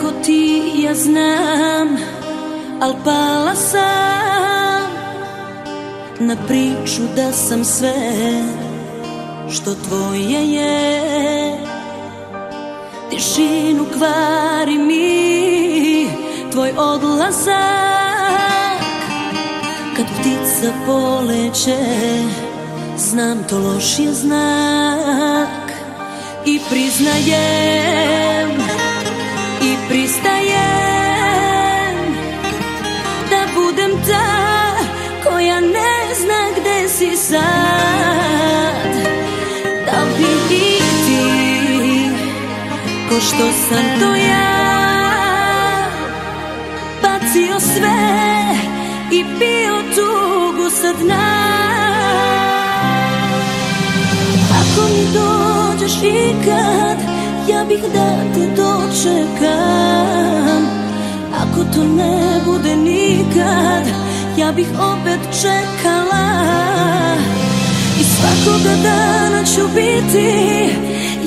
ko ti ja znam, al pala sam na priču da sam sve što tvoje je. Tišinu kvari mi tvoj odlazak, kad ptica poleće, znam to loš je znak. I priznajem i pristajem da budem ta koja ne zna gde si sad. Da bi i ti, ko što sam to ja, bacio sve i bio tugu sa dna. Ako mi dođeš ikad, ja bih da te dočekam. Ako to ne bude nikad, ja bih opet čekala. I svakoga dana ću biti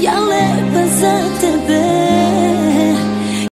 ja lepa za tebe.